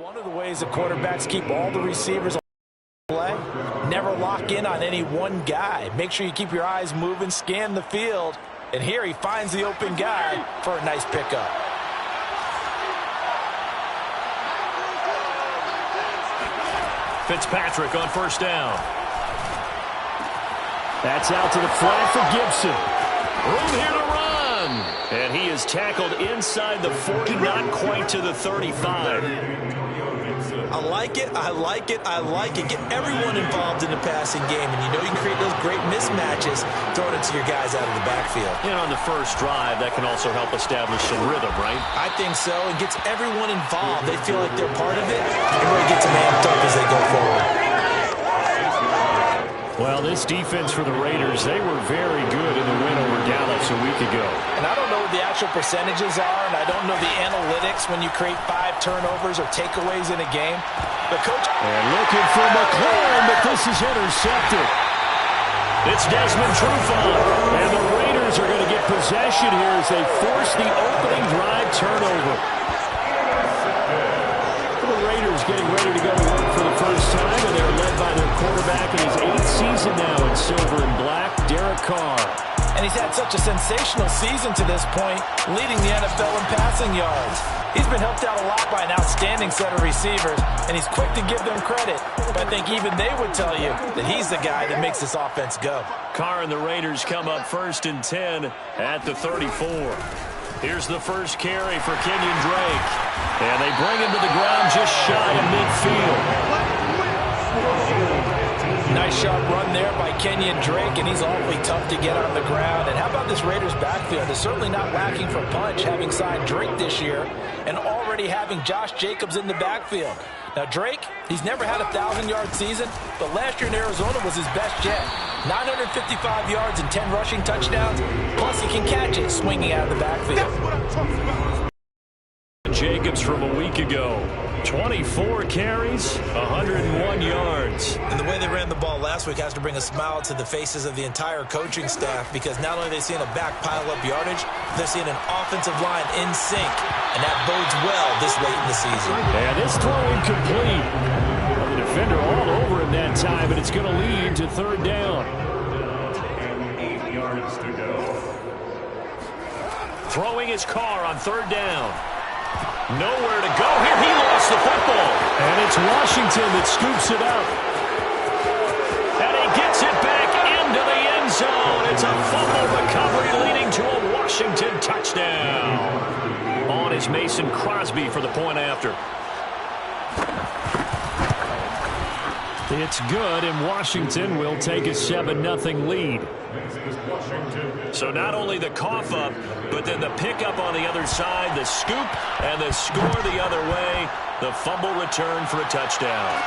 One of the ways that quarterbacks keep all the receivers on play, never lock in on any one guy. Make sure you keep your eyes moving, scan the field, and here he finds the open guy for a nice pickup. Fitzpatrick on first down. That's out to the flat for Gibson. Room here to run. And he is tackled inside the 40, not quite to the 35. I like it, I like it, I like it. Get everyone involved in the passing game, and you know you can create those great mismatches throwing it to your guys out of the backfield. And on the first drive, that can also help establish some rhythm, right? I think so. It gets everyone involved. They feel like they're part of it, and really gets them amped up as they go forward. Well, this defense for the Raiders, they were very good in the win over Dallas a week ago. And I don't know what the actual percentages are, and I don't know the analytics when you create 5 turnovers or takeaways in a game. But coach... And looking for McLaurin, but this is intercepted. It's Desmond Trufant. And the Raiders are going to get possession here as they force the opening drive turnover. The Raiders getting ready to go to work for the first time, and they're led by their quarterback in his 8th season now in silver and black, Derek Carr. And he's had such a sensational season to this point, leading the NFL in passing yards. He's been helped out a lot by an outstanding set of receivers, and he's quick to give them credit. But I think even they would tell you that he's the guy that makes this offense go. Carr and the Raiders come up 1st and 10 at the 34. Here's the first carry for Kenyon Drake. And they bring him to the ground just shy of midfield. Nice sharp run there by Kenyon Drake, and he's awfully tough to get on the ground. And how about this Raiders backfield? They're certainly not lacking for punch, having signed Drake this year and already having Josh Jacobs in the backfield. Now, Drake, he's never had a 1,000-yard season, but last year in Arizona was his best yet. 955 yards and 10 rushing touchdowns, plus he can catch it swinging out of the backfield. That's what I'm talking about. Jacobs from a week ago. 24 carries, 101 yards. And the way they ran the ball last week has to bring a smile to the faces of the entire coaching staff, because not only are they seeing a back pile up yardage, they're seeing an offensive line in sync, and that bodes well this late in the season. And this throw incomplete. The defender all over him that time, and it's going to lead to 3rd down. 8 yards to go. Throwing his Carr on 3rd down. Nowhere to go here. He lost the football. And it's Washington that scoops it up. And he gets it back into the end zone. It's a fumble recovery leading to a Washington touchdown. On is Mason Crosby for the point after. It's good, and Washington will take a 7-0 lead. So not only the cough up, but then the pickup on the other side, the scoop, and the score the other way. The fumble return for a touchdown.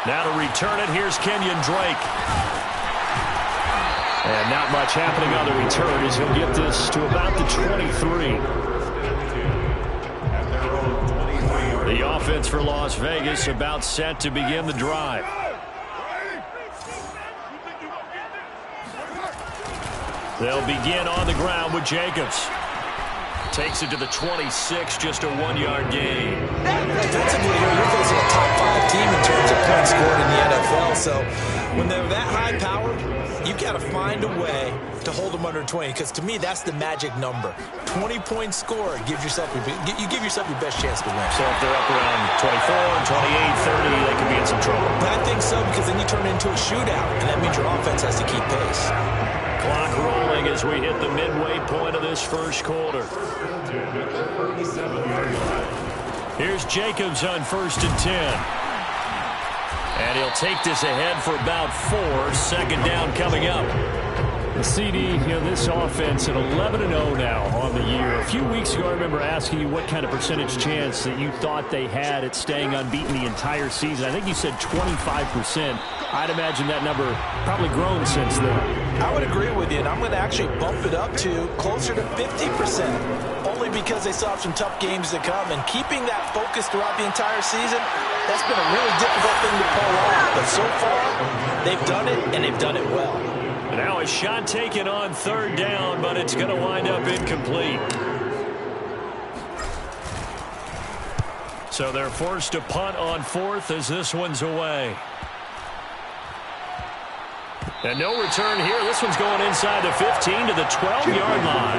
Now to return it, here's Kenyon Drake. And not much happening on the return as he'll get this to about the 23. The offense for Las Vegas about set to begin the drive. They'll begin on the ground with Jacobs. Takes it to the 26, just a 1-yard gain. Defensively here, you're facing a top 5 team in terms of points scored in the NFL. So when they're that high-powered, you've got to find a way to hold them under 20, because to me, that's the magic number. 20 points scored gives yourself you give yourself your best chance to win. So if they're up around 24, 28, 30, they could be in some trouble. But I think so, because then you turn it into a shootout, and that means your offense has to keep pace. Clock rolling as we hit the midway point of this first quarter. Here's Jacobs on 1st and 10. And he'll take this ahead for about 4. 2nd down coming up. The CD, this offense at 11-0 now on the year. A few weeks ago, I remember asking you what kind of percentage chance that you thought they had at staying unbeaten the entire season. I think you said 25%. I'd imagine that number probably grown since then. I would agree with you, and I'm going to actually bump it up to closer to 50%, only because they still have some tough games to come. And keeping that focus throughout the entire season, that's been a really difficult thing to pull off. But so far, they've done it, and they've done it well. Now a shot taken on 3rd down, but it's going to wind up incomplete. So they're forced to punt on fourth as this one's away. And no return here. This one's going inside the 15 to the 12-yard line.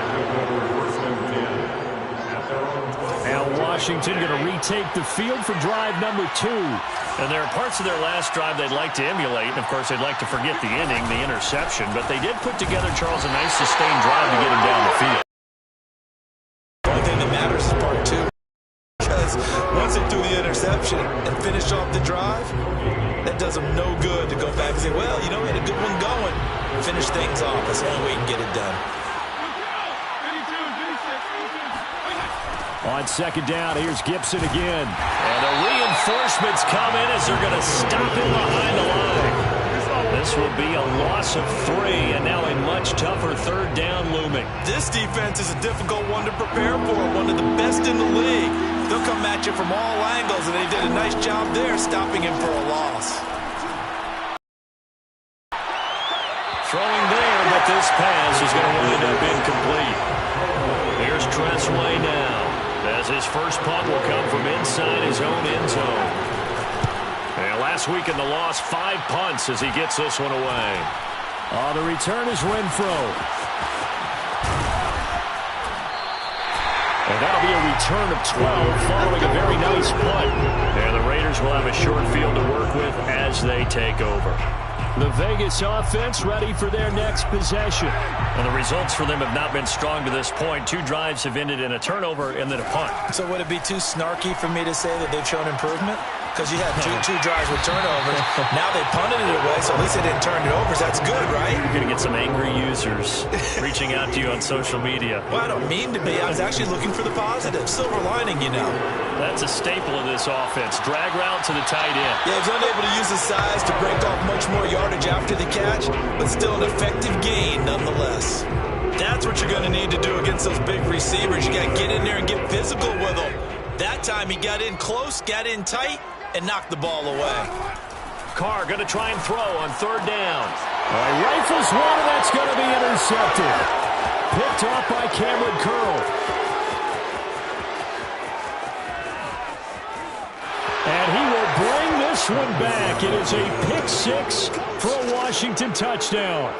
Now Washington going to retake the field for drive number 2. And there are parts of their last drive they'd like to emulate. And, of course, they'd like to forget the inning, the interception. But they did put together, Charles, a nice sustained drive to get him down the field. The only thing that matters is part 2. Because once they threw the interception and finished off the drive, that does them no good to go back and say, well, you know, we had a good one going. Finish things off. That's the only way you can get it done. On second down, here's Gibson again. And the reinforcements come in as they're going to stop him behind the line. This will be a loss of 3, and now a much tougher third down looming. This defense is a difficult one to prepare for, one of the best in the league. They'll come at you from all angles, and they did a nice job there stopping him for a loss. Throwing there, but this pass is going to wind up incomplete. Here's Tressway now, as his first punt will come from inside his own end zone. And last week in the loss, 5 punts as he gets this one away. The return is Renfro. And that'll be a return of 12 following a very nice punt. And the Raiders will have a short field to work with as they take over. The Vegas offense ready for their next possession. And the results for them have not been strong to this point. 2 drives have ended in a turnover and then a punt. So would it be too snarky for me to say that they've shown improvement? Because you had two drives with turnovers. Now they punted it away, so at least they didn't turn it over. So that's good, right? You're going to get some angry users reaching out to you on social media. Well, I don't mean to be. I was actually looking for the positive. Silver lining, you know. That's a staple of this offense. Drag route to the tight end. Yeah, he's unable to use his size to break off much more yardage after the catch, but still an effective gain nonetheless. That's what you're going to need to do against those big receivers. You got to get in there and get physical with them. That time he got in close, got in tight, and knocked the ball away. Carr going to try and throw on third down. Rifles one, and that's going to be intercepted. Picked off by Cameron Curl. And he will bring this one back. It is a pick 6 for a Washington touchdown.